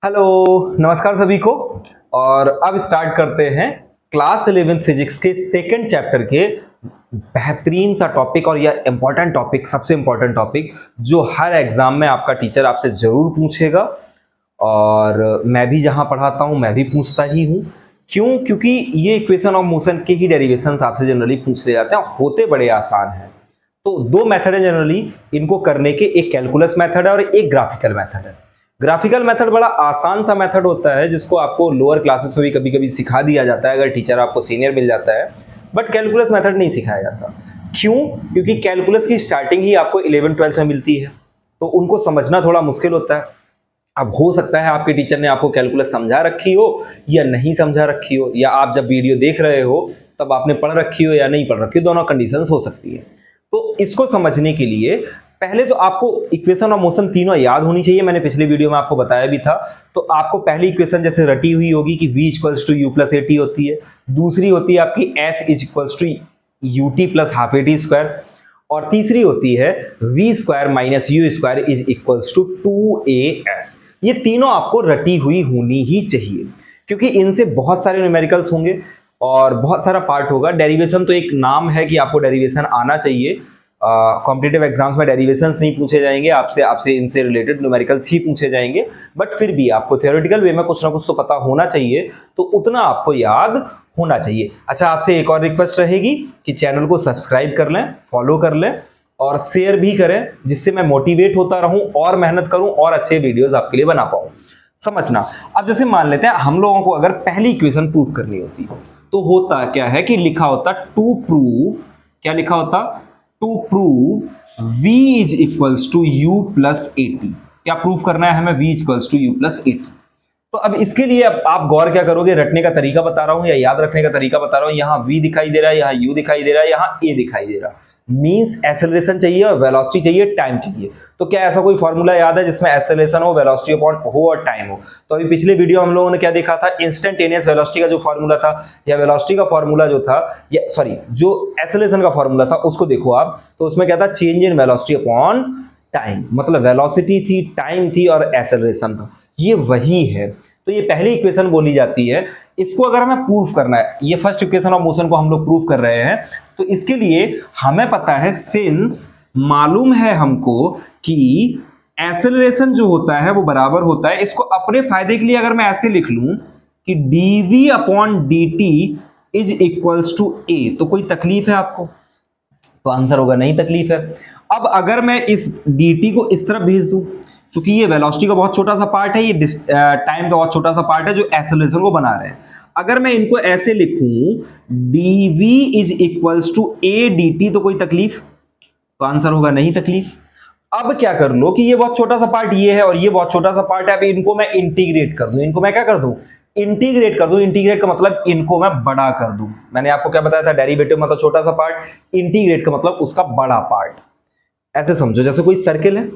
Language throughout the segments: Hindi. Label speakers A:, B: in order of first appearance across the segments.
A: हेलो, नमस्कार सभी को। और अब स्टार्ट करते हैं क्लास 11 फिजिक्स के सेकंड चैप्टर के बेहतरीन सा टॉपिक। और यह इंपॉर्टेंट टॉपिक, सबसे इंपॉर्टेंट टॉपिक जो हर एग्जाम में आपका टीचर आपसे जरूर पूछेगा। और मैं भी जहां पढ़ाता हूं मैं भी पूछता ही हूं। क्यों? क्योंकि ये इक्वेशन ऑफ मोशन के ही डेरिवेशंस आपसे जनरली पूछ ले जाते हैं, होते बड़े आसान हैं। तो दो मेथड है जनरली इनको करने के, एक कैलकुलस मेथड है और एक ग्राफिकल मेथड है। ग्राफिकल मेथड बड़ा आसान सा मेथड होता है जिसको आपको लोअर क्लासेस में भी कभी कभी सिखा दिया जाता है अगर टीचर आपको सीनियर मिल जाता है। बट कैलकुलस मेथड नहीं सिखाया जाता। क्यों? क्योंकि कैलकुलस की स्टार्टिंग ही आपको 11th-12th में मिलती है, तो उनको समझना थोड़ा मुश्किल होता है। अब हो सकता है आपके टीचर ने आपको कैलकुलस समझा रखी हो या नहीं समझा रखी हो, या आप जब वीडियो देख रहे हो तब आपने पढ़ रखी हो या नहीं पढ़ रखी हो, दोनों कंडीशंस हो सकती है। तो इसको समझने के लिए पहले तो आपको इक्वेशन ऑफ मोशन तीनों याद होनी चाहिए। मैंने पिछले वीडियो में आपको बताया भी था। तो आपको पहली इक्वेशन जैसे रटी हुई होगी कि v equals to u plus a t होती है। दूसरी होती है आपकी s is equals to u t plus half a t square. और तीसरी होती है v square minus u square is equals to 2as। ये तीनों आपको रटी हुई होनी ही चाहिए, क्योंकि इनसे बहुत सारे न्यूमेरिकल्स होंगे और बहुत सारा पार्ट होगा। डेरिवेशन तो एक नाम है कि आपको डेरिवेशन आना चाहिए। कॉम्पिटिटिव एग्जाम्स में डेरिवेशंस नहीं पूछे जाएंगे आपसे इनसे रिलेटेड न्यूमेरिकल्स ही पूछे जाएंगे। बट फिर भी आपको थ्योरेटिकल वे में कुछ ना कुछ तो पता होना चाहिए, तो उतना आपको याद होना चाहिए। अच्छा, आपसे एक और रिक्वेस्ट रहेगी कि चैनल को सब्सक्राइब कर लें, फॉलो कर लें और शेयर भी करें, जिससे मैं मोटिवेट होता रहूं और मेहनत करूं और अच्छे वीडियोस आपके लिए बना पाऊं। समझना। अब जैसे मान लेते हैं हम लोगों को अगर पहली इक्वेशन प्रूफ करनी होती तो होता क्या है कि लिखा होता टू प्रूव, क्या लिखा होता? To prove v is equals to u plus a t. क्या प्रूफ करना है हमें? v equals to u plus a t. तो अब इसके लिए अब आप गौर क्या करोगे, रटने का तरीका बता रहा हूं या याद रखने का तरीका बता रहा हूं। यहां v दिखाई दे रहा है, यहां u दिखाई दे रहा है, यहां a दिखाई दे रहा है। मींस एक्सेलरेशन चाहिए और वेलोसिटी चाहिए, टाइम चाहिए। तो क्या ऐसा कोई फॉर्मूला याद है जिसमें एक्सेलरेशन हो, वेलोसिटी अपॉन हो और टाइम हो? तो अभी पिछले वीडियो हम लोगों ने क्या देखा था? इंस्टेंटेनियस वेलोसिटी का जो फॉर्मूला था, या वेलोसिटी का फॉर्मूला जो था, या सॉरी जो एक्सेलरेशन का फॉर्मूला था उसको देखो आप। तो उसमें क्या था? Change in velocity upon time. मतलब वेलोसिटी थी, टाइम थी और एक्सेलरेशन था। ये वही है। तो ये पहली इक्वेशन बोली जाती है। इसको अगर हमें प्रूफ करना है, ये फर्स्ट इक्वेशन ऑफ मोशन को हम लोग प्रूफ कर रहे हैं, तो इसके लिए हमें पता है, सिंस मालूम है हमको कि एक्सेलरेशन जो होता है वो बराबर होता है, इसको अपने फायदे के लिए अगर मैं ऐसे लिख लूं कि dv upon dt is equals to a, तो कोई तकलीफ है आपको? तो आंसर होगा नहीं तकलीफ है। अब अगर मैं इस dt को इस तरफ भेज दूं, क्योंकि ये वेलोसिटी का बहुत छोटा सा पार्ट है, ये टाइम का बहुत छोटा सा पार्ट है जो एक्सेलरेशन को बना रहे हैं। अगर मैं इनको ऐसे लिखूं dv is equals to a dt, तो कोई तकलीफ? तो आंसर होगा नहीं तकलीफ। अब क्या कर लो कि ये बहुत छोटा सा पार्ट ये है और ये बहुत छोटा सा पार्ट है। अब इनको मैं इंटीग्रेट कर दूं, इनको मैं क्या कर दूं? इंटीग्रेट कर दूं। इंटीग्रेट का मतलब इनको मैं बड़ा कर दूं। मैंने आपको क्या बताया था? डेरिवेटिव मतलब छोटा सा पार्ट, इंटीग्रेट का मतलब उसका बड़ा पार्ट। ऐसे समझो जैसे कोई सर्किल है,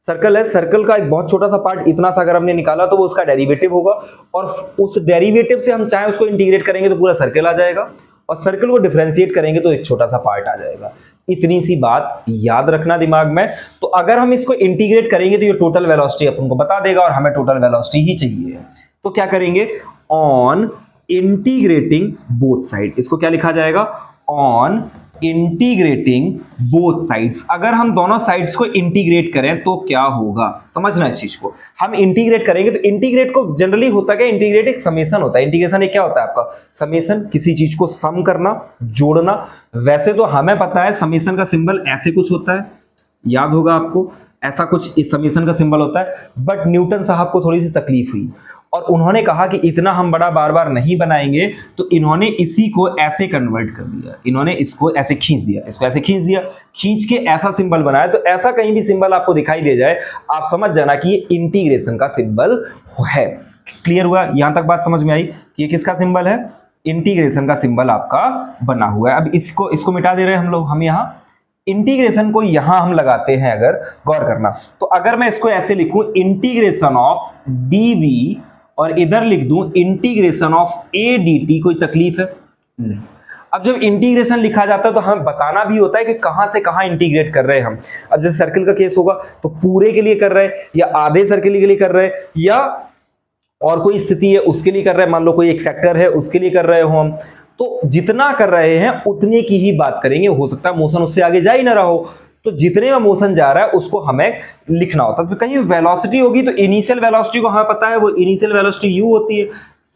A: सर्कल का एक बहुत छोटा सा पार्ट इतना सा अगर हमने निकाला तो वो उसका डेरिवेटिव होगा, और उस डेरिवेटिव से हम चाहे उसको इंटीग्रेट करेंगे तो पूरा सर्कल आ जाएगा, और सर्कल को डिफरेंशिएट करेंगे तो एक छोटा सा पार्ट आ जाएगा। इतनी सी बात याद रखना दिमाग में। तो अगर हम इसको इंटीग्रेट करेंगे तो ये टोटल वेलोसिटी अपन को बता देगा, और हमें टोटल वेलोसिटी ही चाहिए। तो क्या करेंगे? ऑन इंटीग्रेटिंग बोथ साइड, इसको क्या लिखा जाएगा? On integrating both sides. अगर हम दोनों साइड्स को इंटीग्रेट करें तो क्या होगा, समझना इस चीज को। हम इंटीग्रेट करेंगे तो इंटीग्रेट को जनरली होता क्या? इंटीग्रेट एक समेशन होता है। इंटीग्रेशन एक क्या होता है आपका? समेशन, किसी चीज को सम करना, जोड़ना। वैसे तो हमें पता है समेशन का सिंबल ऐसे कुछ होता है, याद होगा आपको, ऐसा कुछ इस समेशन का सिंबल होता है। बट न्यूटन साहब को थोड़ी सी तकलीफ हुई और उन्होंने कहा कि इतना हम बड़ा बार बार नहीं बनाएंगे, तो इन्होंने इसी को ऐसे कन्वर्ट कर दिया। इन्होंने इसको ऐसे खींच दिया, इसको ऐसे खींच दिया, खींच के ऐसा सिंबल बनाया। तो ऐसा कहीं भी सिंबल आपको दिखाई दे जाए, आप समझ जाना कि ये इंटीग्रेशन का सिंबल है। क्लियर हुआ? यहां तक बात समझ में आई कि ये किसका सिंबल है? इंटीग्रेशन का सिंबल आपका बना हुआ है। अब इसको मिटा दे रहे हैं हम लोग। हम यहां इंटीग्रेशन को यहां हम लगाते हैं, अगर गौर करना, तो अगर मैं इसको ऐसे लिखूं इंटीग्रेशन ऑफ dv और इधर लिख दूं इंटीग्रेशन ऑफ a dt, कोई तकलीफ है? नहीं। अब जब इंटीग्रेशन लिखा जाता है तो हमें बताना भी होता है कि कहां से कहां इंटीग्रेट कर रहे हैं हम। अब जैसे सर्किल का केस होगा तो पूरे के लिए कर रहे हैं, या आधे सर्किल के लिए कर रहे हैं, या और कोई स्थिति है उसके लिए कर रहे हैं, मान लो कोई एक सेक्टर है उसके लिए कर रहे हो हम, तो जितना कर रहे हैं उतने की ही बात करेंगे। हो सकता है मोशन उससे आगे जा ही ना रहा हो, तो जितने में मोशन जा रहा है उसको हमें लिखना होता है। तो कहीं वेलोसिटी होगी तो इनिशियल वेलोसिटी को हमें पता है, वो इनिशियल वेलोसिटी u होती है,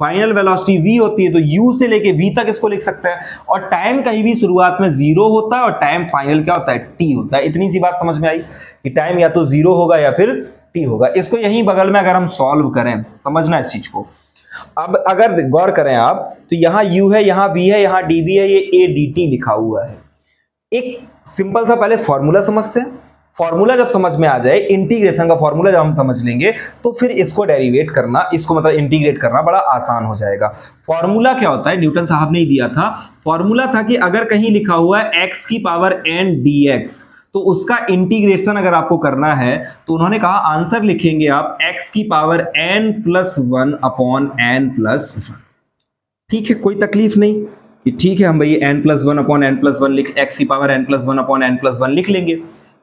A: फाइनल वेलोसिटी v होती है, तो u से लेके v तक इसको लिख सकते हैं। और टाइम कहीं भी शुरुआत में 0 होता है और टाइम फाइनल क्या होता है, t होता है। इतनी सी बात समझ में आई कि टाइम या तो 0 होगा या फिर t होगा। इसको यहीं बगल में अगर हम सॉल्व करें, समझना इस चीज को। अब अगर गौर करें आप, तो यहां u है, यहां v है, यहां dv है, ये a dt लिखा हुआ है। एक सिंपल सा पहले फॉर्मूला समझते हैं। फॉर्मूला जब समझ में आ जाए, इंटीग्रेशन का फॉर्मूला जब हम समझ लेंगे, तो फिर इसको डेरिवेट करना, इसको मतलब इंटीग्रेट करना बड़ा आसान हो जाएगा। फॉर्मूला क्या होता है, न्यूटन साहब ने ही दिया था। फॉर्मूला था कि अगर कहीं लिखा हुआ है x की पावर n dx, तो उसका इंटीग्रेशन अगर आपको करना है तो उन्होंने कहा आंसर लिखेंगे आप x की power n plus 1 upon n plus 1। ठीक है, कोई तकलीफ नहीं कि ठीक है हम भाई n plus 1 upon n plus 1 लिख, x की power n plus 1 upon n plus 1 लिख लेंगे।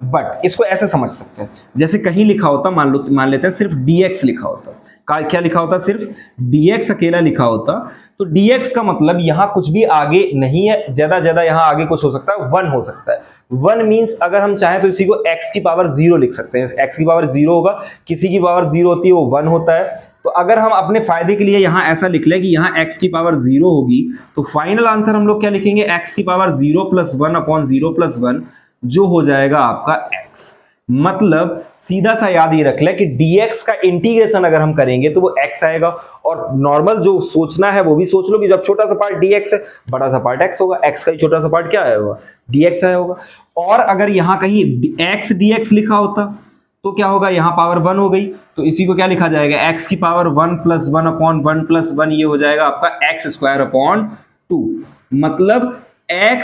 A: बट इसको ऐसे समझ सकते हैं, जैसे कहीं लिखा होता, मान लेते हैं सिर्फ dx लिखा होता, क्या लिखा होता, सिर्फ dx अकेला लिखा होता, तो dx का मतलब यहां कुछ भी आगे नहीं है, ज्यादा यहां आगे कुछ हो सकता है, 1 हो सकता है। 1 मींस अगर हम चाहें तो इसी को x की पावर 0 लिख सकते हैं। x की पावर 0 होगा, किसी की पावर 0 होती है वो 1 होता है। तो अगर हम अपने फायदे के लिए यहां ऐसा लिख लें कि यहां x की पावर 0 होगी, तो फाइनल आंसर हम लोग क्या लिखेंगे, x की पावर 0 प्लस 1 अपॉन 0 प्लस 1, जो हो जाएगा आपका x। मतलब सीधा सा याद ये रख ले कि dx का इंटीग्रेशन अगर हम करेंगे तो वो x आएगा। और नॉर्मल जो सोचना है वो भी सोच लो कि जब छोटा सा पार्ट dx है, बड़ा सा पार्ट x होगा, x का ही छोटा सा पार्ट क्या आया होगा, dx आया होगा। और अगर यहां कहीं x dx लिखा होता तो क्या होगा, यहां पावर 1 हो गई, तो इसी को क्या लिखा जाएगा, x की पावर 1 प्लस 1 अपॉन 1 प्लस 1, ये हो जाएगा आपका x स्क्वायर अपॉन 2। मतलब x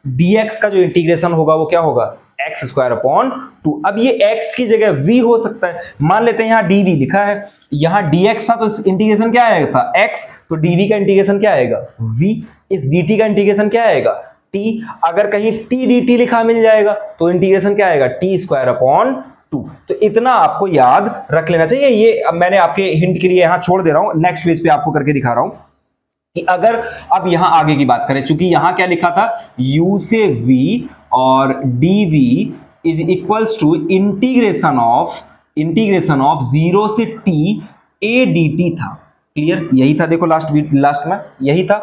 A: dx का जो इंटीग्रेशन होगा वो क्या होगा, x स्क्वायर अपॉन 2। अब ये x की जगह v हो सकता है, मान लेते हैं यहाँ dv लिखा है, यहाँ dx था तो इंटीग्रेशन क्या आएगा था, x, तो dv का इंटीग्रेशन क्या आएगा, v। इस dt का इंटीग्रेशन क्या आएगा, t। अगर कहीं t dt लिखा मिल जाएगा तो इंटीग्रेशन क्या आएगा, t स्क्वायर अपॉन 2। तो इतना आपको याद रख लेना चाहिए। ये अब मैंने आपके हिंट के लिए यहां छोड़ दे रहा हूं, नेक्स्ट पेज पे आपको करके दिखा रहा हूं कि अगर अब यहां आगे की बात करें, चूंकि यहां क्या लिखा था, u से v और dv is equals to integration of 0 से t a dt था। क्लियर, यही था, देखो लास्ट में यही था।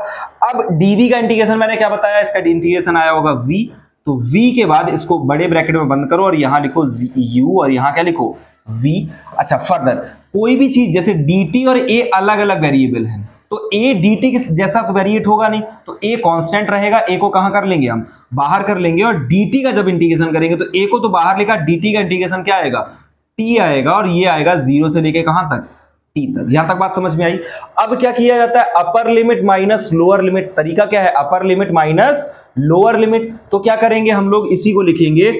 A: अब dv का इंटीग्रेशन मैंने क्या बताया, इसका इंटीग्रेशन आया होगा v, तो v के बाद इसको बड़े ब्रैकेट में बंद करो और यहां लिखो u और यहां क्या लिखो, v। अच्छा, फर्दर कोई भी चीज जैसे dt और a अलग अलग वेरिएबल है, तो a dt के जैसा तो वेरिएट होगा नहीं, तो a कांस्टेंट रहेगा, a को कहां कर लेंगे हम, बाहर कर लेंगे। और dt का जब इंटीग्रेशन करेंगे तो a को तो बाहर लिखा, dt का इंटीग्रेशन क्या आएगा, t आएगा, और ये आएगा 0 से लेके कहां तक, t तक। यहां तक बात समझ में आई। अब क्या किया जाता है, अपर लिमिट माइनस लोअर लिमिट। तरीका क्या है, अपर लिमिट माइनस लोअर लिमिट। तो क्या करेंगे हम लोग, इसी को लिखेंगे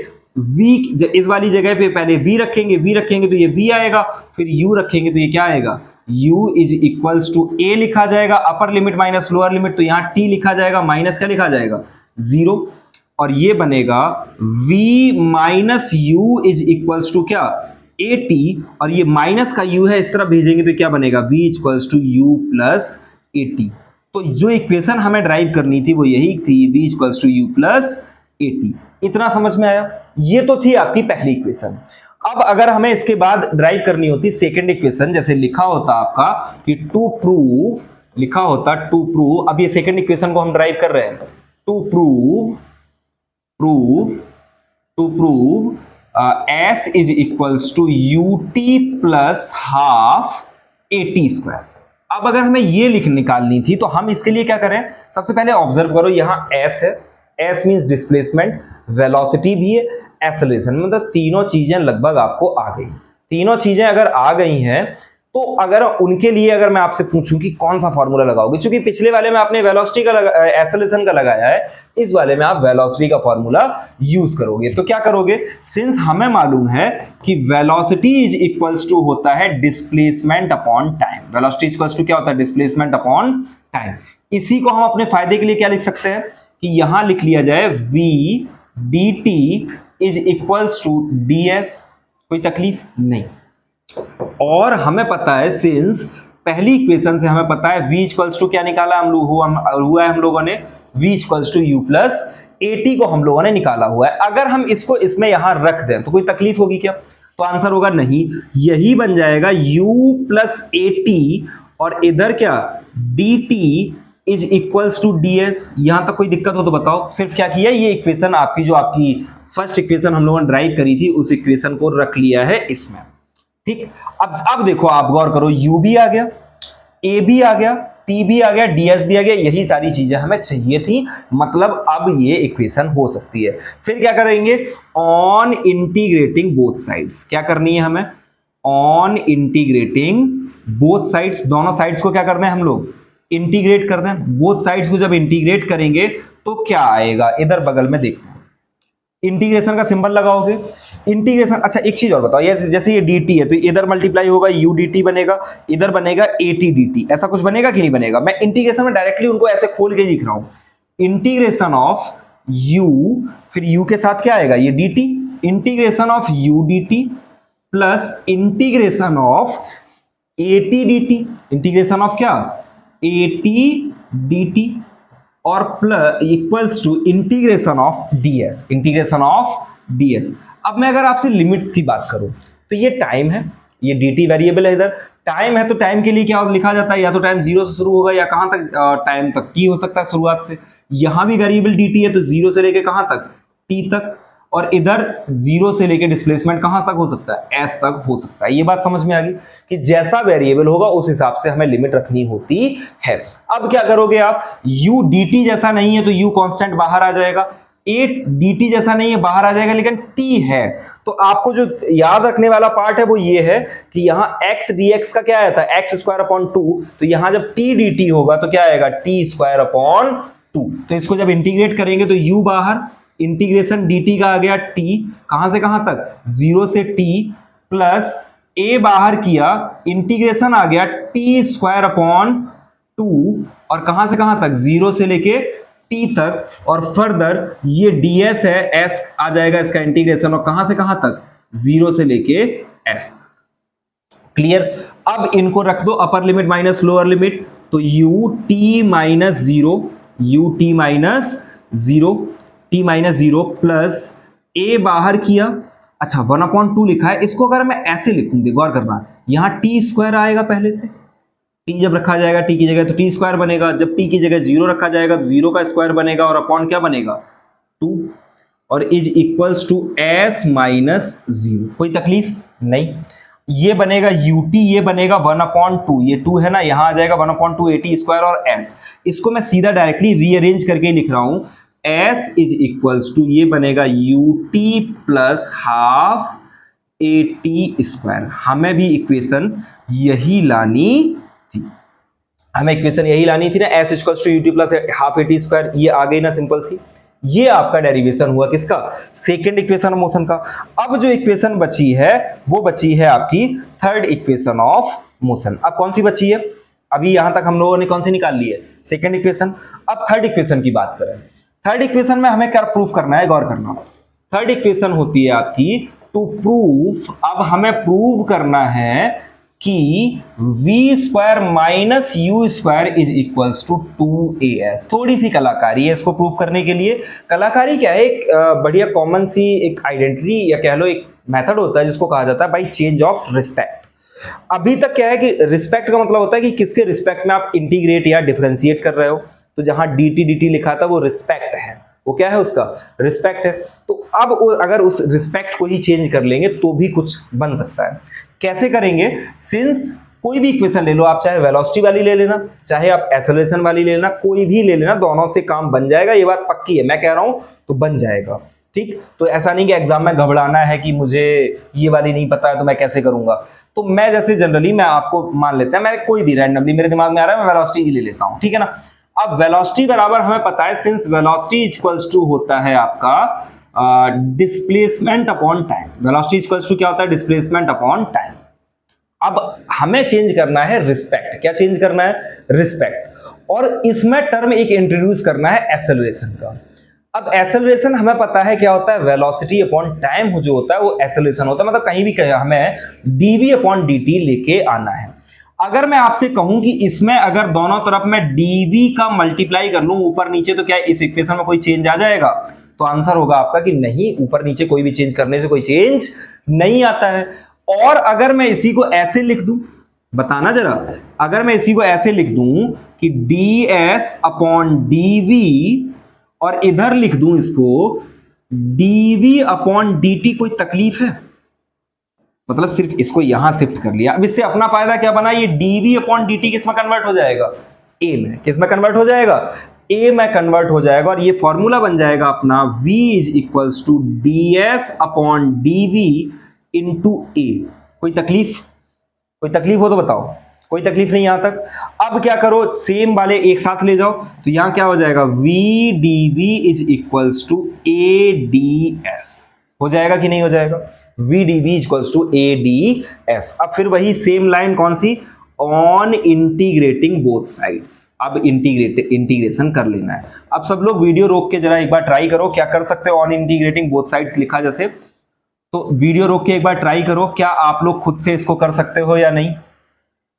A: v, इस वाली जगह पे पहले v रखेंगे तो ये v आएगा, फिर u रखेंगे तो ये क्या आएगा, u is equals to a लिखा जाएगा, upper limit minus lower limit, तो यहां t लिखा जाएगा, माइनस क्या लिखा जाएगा, 0, और ये बनेगा v minus u is equals to क्या, at, और ये माइनस का u है, इस तरफ भेजेंगे तो क्या बनेगा, v equals to u plus at। तो जो इक्वेशन हमें ड्राइव करनी थी वो यही थी, v equals to u plus at। इतना समझ में आया। ये तो थी आपकी पहली इक्वेशन। अब अगर हमें इसके बाद ड्राइव करनी होती सेकंड इक्वेशन, जैसे लिखा होता आपका कि टू प्रूव, लिखा होता टू प्रूव, अब ये सेकंड इक्वेशन को हम ड्राइव कर रहे हैं, to prove s is equals to ut plus half at square. अब अगर हमें ये निकालनी थी तो हम इसके लिए क्या करें, सबसे पहले ऑब्जर्व करो, यहां s है, s मींस डिस्प्लेसमेंट, वेलोसिटी भी है, एक्सेलरेशन, मतलब तीनों चीजें लगभग आपको आ गई। तीनों चीजें अगर आ गई हैं तो अगर उनके लिए अगर मैं आपसे पूछूं कि कौन सा फॉर्मूला लगाओगे, क्योंकि पिछले वाले में आपने वेलोसिटी का एक्सेलरेशन का लगाया है, इस वाले में आप वेलोसिटी का फॉर्मूला यूज करोगे। तो क्या करोगे, सिंस हमें मालूम है कि वेलोसिटी इज इक्वल्स टू होता है displacement upon time, velocity equals to क्या होता है, डिस्प्लेसमेंट अपॉन टाइम। इसी को हम अपने फायदे के लिए क्या लिख सकते हैं कि यहां लिख लिया जाए v dt is equals to ds, कोई तकलीफ नहीं। और हमें पता है सिंस पहली इक्वेशन से हमें पता है v इक्वल्स टू क्या निकाला हुआ है हम लोगों ने v equals to u plus at को हम लोगों ने निकाला हुआ है। अगर हम इसको इसमें यहां रख दें तो कोई तकलीफ होगी क्या? तो आंसर होगा नहीं, यही बन जाएगा u प्लस at और इधर क्या dt is equals to ds। यहां तक कोई दिक्कत हो तो बताओ। सिर्फ क्या किया, ये इक्वेशन आपकी फर्स्ट इक्वेशन हम लोगों ने ड्राइव करी थी उस इक्वेशन को रख लिया है इसमें। ठीक, अब देखो आप गौर करो, u भी आ गया, a भी आ गया, t भी आ गया, ds भी आ गया, यही सारी चीजें हमें चाहिए थी, मतलब अब ये इक्वेशन हो सकती है। फिर क्या करेंगे, ऑन इंटीग्रेटिंग बोथ साइड्स। क्या करनी है हमें, ऑन इंटीग्रेटिंग बोथ साइड्स, दोनों साइड्स को क्या करना है हम लोग, इंटीग्रेट कर दें। बोथ साइड्स को जब इंटीग्रेट करेंगे तो क्या आएगा, इधर बगल में देखते हैं, इंटीग्रेशन का सिंबल लगाओगे, इंटीग्रेशन। अच्छा एक चीज और बताओ, ये जैसे ये dt है तो इधर मल्टीप्लाई होगा, u dt बनेगा, इधर बनेगा at dt, ऐसा कुछ बनेगा कि नहीं बनेगा? मैं इंटीग्रेशन में डायरेक्टली उनको ऐसे खोल के लिख रहा हूं, इंटीग्रेशन ऑफ u, फिर u के साथ क्या आएगा, ये dt, integration of u dt plus integration of at dt, integration of क्या, at dt और plus equals to integration of ds, integration of ds। अब मैं अगर आपसे लिमिट्स की बात करूं तो ये टाइम है, ये dt वेरिएबल है, इधर टाइम है, तो टाइम के लिए क्या लिखा जाता है, या तो टाइम 0 से शुरू होगा या कहां तक, टाइम तक t हो सकता है शुरुआत से। यहां भी वेरिएबल dt है तो 0 से लेके कहां तक, t तक, और इधर 0 से लेके डिस्प्लेसमेंट कहां तक हो सकता है, s तक हो सकता है। ये बात समझ में आ गई कि जैसा वेरिएबल होगा उस हिसाब से हमें लिमिट रखनी होती है। अब क्या करोगे आप, u dt जैसा नहीं है तो u कांस्टेंट बाहर आ जाएगा, a dt जैसा नहीं है बाहर आ जाएगा, लेकिन t है तो आपको जो याद रखने वाला पार्ट है वो ये है कि यहां x dx का क्या आया था, x स्क्वायर अपॉन 2, तो यहां जब t dt होगा तो क्या आएगा, t स्क्वायर अपॉन 2। तो इसको जब इंटीग्रेट करेंगे तो u बाहर, इंटीग्रेशन dt का आ गया t, कहां से कहां तक, 0 से t, प्लस a बाहर किया, इंटीग्रेशन आ गया t स्क्वायर अपॉन 2, और कहां से कहां तक, 0 से लेके t तक, और फर्दर ये ds है, s आ जाएगा इसका इंटीग्रेशन, और कहां से कहां तक, 0 से लेके s। क्लियर? अब इनको रख दो अपर लिमिट माइनस लोअर लिमिट, तो ut minus 0, ut minus 0, t minus 0 plus a बाहर किया, अच्छा 1/2 लिखा है, इसको अगर मैं ऐसे लिखूंगी, गौर करना, यहां t स्क्वायर आएगा पहले से, t जब रखा जाएगा t की जगह तो t स्क्वायर बनेगा, जब t की जगह 0 रखा जाएगा तो 0 का स्क्वायर बनेगा, और अपॉन क्या बनेगा, 2, और is equals to s minus 0। कोई तकलीफ नहीं, ये बनेगा ut, ये बनेगा 1/2, ये 2 है ना, यहां आ जाएगा 1/2 at स्क्वायर और s। इसको मैं सीधा डायरेक्टली रीअरेंज करके लिख रहा हूं, s इज इक्वल्स टू, ये बनेगा ut plus half at square. हमें भी इक्वेशन यही लानी थी, हमें इक्वेशन यही लानी थी ना, s equals to ut plus half at square, ये आ गई ना सिंपल सी। ये आपका डेरिवेशन हुआ किसका, सेकंड इक्वेशन ऑफ मोशन का। अब जो इक्वेशन बची है वो बची है आपकी थर्ड इक्वेशन ऑफ मोशन। अब कौन सी बची है, अभी यहां तक हम लोगों ने कौन सी निकाल ली है, सेकंड इक्वेशन। अब थर्ड इक्वेशन की बात करें, थर्ड इक्वेशन में हमें क्या प्रूफ करना है, गौर करना। थर्ड इक्वेशन होती है आपकी टू प्रूफ, अब हमें प्रूव करना है कि v square minus u square is equals to 2as। थोड़ी सी कलाकारी है इसको प्रूव करने के लिए। कलाकारी क्या है, एक बढ़िया कॉमन सी एक आइडेंटिटी या कह लो एक मेथड होता है जिसको कहा जाता है बाय चेंज ऑफ रिस्पेक्ट। अभी तक क्या है कि रिस्पेक्ट का मतलब होता है कि किसके रिस्पेक्ट में आप इंटीग्रेट या डिफरेंशिएट कर रहे हो, तो जहां dt लिखा था वो रिस्पेक्ट है, वो क्या है उसका रिस्पेक्ट है। तो अब अगर उस रिस्पेक्ट को ही चेंज कर लेंगे तो भी कुछ बन सकता है। कैसे करेंगे, सिंस कोई भी इक्वेशन ले लो आप, चाहे वेलोसिटी वाली ले लेना, चाहे आप एक्सेलरेशन वाली ले लेना, कोई भी ले लेना, दोनों से काम बन जाएगा, ये बात पक्की है, मैं कह रहा हूं तो बन जाएगा। ठीक, तो ऐसा नहीं कि एग्जाम में घबराना है कि मुझे ये वाली नहीं पता है तो मैं कैसे करूंगा। तो मैं जैसे जनरली मैं आपको मान लेता है, मैं कोई भी रैंडमली मेरे दिमाग में आ रहा है मैं वेलोसिटी की ले लेता हूं, ठीक है ना। अब वेलोसिटी बराबर हमें पता है, सिंस वेलोसिटी इक्वल्स टू होता है आपका displacement upon time. Velocity equals to क्या होता है, डिस्प्लेसमेंट अपॉन टाइम। अब हमें चेंज करना है रिस्पेक्ट, क्या चेंज करना है, रिस्पेक्ट, और इसमें टर्म एक इंट्रोड्यूस करना है एक्सेलरेशन का। अब एक्सेलरेशन हमें पता है क्या होता है, वेलोसिटी अपॉन टाइम जो होता है वो एक्सेलरेशन होता है, मतलब कहीं भी हमें dv अपॉन dt लेके आना है। अगर मैं आपसे कहूं कि इसमें अगर दोनों तरफ मैं dv का मल्टीप्लाई कर लूं ऊपर नीचे, तो क्या इस इक्वेशन में कोई चेंज आ जाएगा? तो आंसर होगा आपका कि नहीं, ऊपर नीचे कोई भी चेंज करने से कोई चेंज नहीं आता है। और अगर मैं इसी को ऐसे लिख दूं, बताना जरा, अगर मैं इसी को ऐसे लिख दूं कि ds अपॉन dv और इधर लिख दूं इसको dv अपॉन dt, कोई तकलीफ है? मतलब सिर्फ इसको यहां शिफ्ट कर लिया। अब इससे अपना फायदा क्या बना, ये dv अपॉन dt किस में कन्वर्ट हो जाएगा? a में। किस में कन्वर्ट हो जाएगा? a में कन्वर्ट हो जाएगा। और ये फॉर्मूला बन जाएगा अपना v is equals to ds upon dv into a। कोई तकलीफ? कोई तकलीफ हो तो बताओ। कोई तकलीफ नहीं यहां तक। अब क्या करो, सेम वाले एक साथ ले जाओ, तो यहां क्या हो जाएगा, v dv is equals to a ds। हो जाएगा कि नहीं हो जाएगा? v dv equals to a ds। अब फिर वही सेम लाइन कौन सी, ऑन इंटीग्रेटिंग बोथ साइड्स। अब इंटीग्रेशन कर लेना है। अब सब लोग वीडियो रोक के जरा एक बार ट्राई करो, क्या कर सकते हो ऑन इंटीग्रेटिंग बोथ साइड्स लिखा जैसे, तो वीडियो रोक के एक बार ट्राई करो, क्या आप लोग खुद से इसको कर सकते हो या नहीं?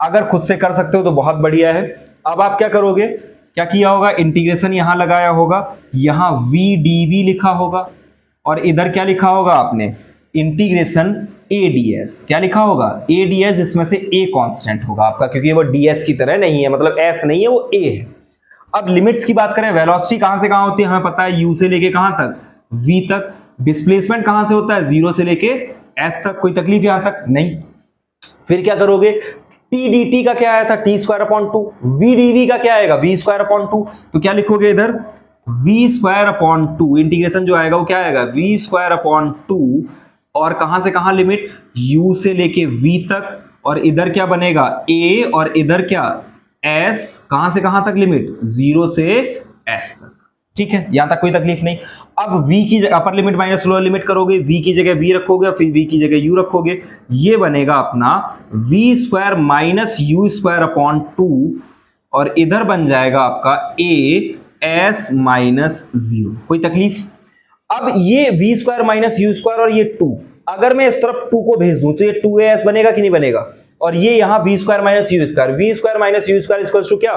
A: अगर खुद से कर सकते हो तो बहुत बढ़िया है। अब आप क्या करोगे, क्या किया होगा, इंटीग्रेशन यहां लगाया होगा, यहां v dv लिखा होगा, और इधर क्या लिखा होगा आपने, इंटीग्रेशन a ds। क्या लिखा होगा, a ds, इसमें से a कांस्टेंट होगा आपका, क्योंकि वो ds की तरह नहीं है, मतलब s नहीं है, वो a है। अब लिमिट्स की बात करें, वेलोसिटी कहां से कहां होती है हमें पता है, u से लेके कहां तक, v तक। डिस्प्लेसमेंट कहां से होता है, 0 से लेके s तक। कोई तकलीफ यहां तक नहीं। फिर क्या करोगे, t dt का क्या आया था, t square upon 2। v dv का क्या आएगा, v स्क्वायर अपॉन 2। तो क्या लिखोगे इधर, v स्क्वायर अपॉन 2। इंटीग्रेशन जो आएगा वो क्या आएगा, v स्क्वायर अपॉन 2, और कहां से कहां लिमिट, u से लेके v तक, और इधर क्या बनेगा a, और इधर क्या s, कहां से कहां तक लिमिट, 0 से s तक। ठीक है, यहां तक कोई तकलीफ नहीं। अब v की अपर लिमिट माइनस लोअर लिमिट करोगे, v की जगह v रखोगे, फिर v की जगह u रखोगे, ये बनेगा अपना v square minus u square upon 2, और इधर बन जाएगा आपका a s माइनस 0। कोई तकलीफ? अब ये v square minus u square और ये 2, अगर मैं इस तरफ 2 को भेज दूं तो ये 2as बनेगा कि नहीं बनेगा? और ये यहां v square minus u square, v square minus u square equals to क्या,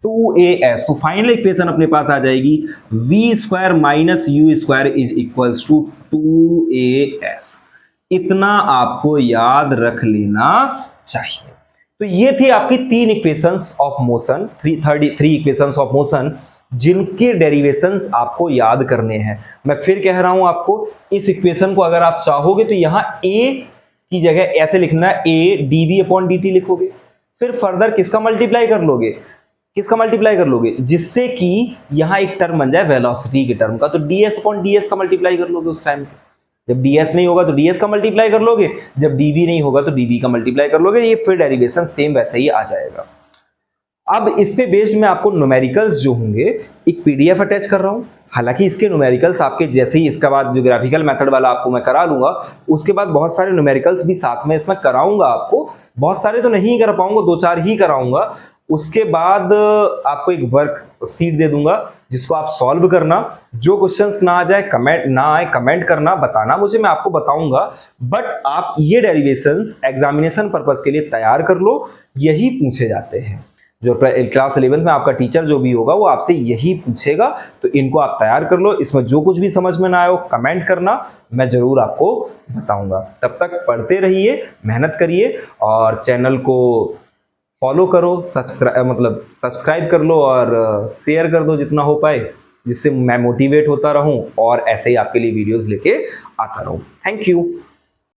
A: 2as। तो फाइनल इक्वेशन अपने पास आ जाएगी v square minus u square is equals to 2as। इतना आपको याद रख लेना चाहिए। तो ये थी आपकी 3 equations of motion, 3 equations of motion, जिनके डेरिवेशंस आपको याद करने हैं। मैं फिर कह रहा हूं आपको, इस इक्वेशन को अगर आप चाहोगे तो यहां a की जगह ऐसे लिखना है, a dv अपॉन dt लिखोगे। फिर फर्दर किसका मल्टीप्लाई कर लोगे, किसका मल्टीप्लाई कर लोगे, जिससे कि यहां एक टर्म बन जाए वेलोसिटी के टर्म का, तो ds अपॉन ds का मल्टीप्लाई कर लोगे। उस टाइम जब ds नहीं होगा तो ds का मल्टीप्लाई कर लोगे, जब dv नहीं होगा तो dv का मल्टीप्लाई कर लोगे। ये फिर डेरिवेशन सेम वैसे ही आ जाएगा। अब इस पे बेस्ड में आपको न्यूमेरिकल्स जो होंगे, एक पीडीएफ अटैच कर रहा हूं। हालांकि इसके न्यूमेरिकल्स आपके जैसे ही इसके बाद जो ग्राफिकल मेथड वाला आपको मैं करा लूंगा, उसके बाद बहुत सारे न्यूमेरिकल्स भी साथ में इसमें कराऊंगा आपको। बहुत सारे तो नहीं कर पाऊंगा, 2-4 ही कराऊंगा। उसके बाद आपको एक वर्क शीट दे दूंगा जिसको आप सॉल्व करना। जो क्वेश्चंस ना आ जाए, कमेंट ना आए, कमेंट करना, बताना मुझे, मैं आपको बताऊंगा। बट आप ये डेरिवेशंस एग्जामिनेशन पर्पस के लिए तैयार कर लो, यही पूछे जाते हैं। जो क्लास 11 में आपका टीचर जो भी होगा वो आपसे यही पूछेगा, तो इनको आप तैयार कर लो। इसमें जो कुछ भी समझ में ना आए कमेंट करना, मैं जरूर आपको बताऊंगा। तब तक पढ़ते रहिए, मेहनत करिए, और चैनल को फॉलो करो, सब्सक्राइब कर लो, और शेयर कर दो जितना हो पाए, जिससे मैं मोटिवेट होता रहूं और ऐसे ही आपके लिए वीडियोस लेके आता रहूं। Thank you.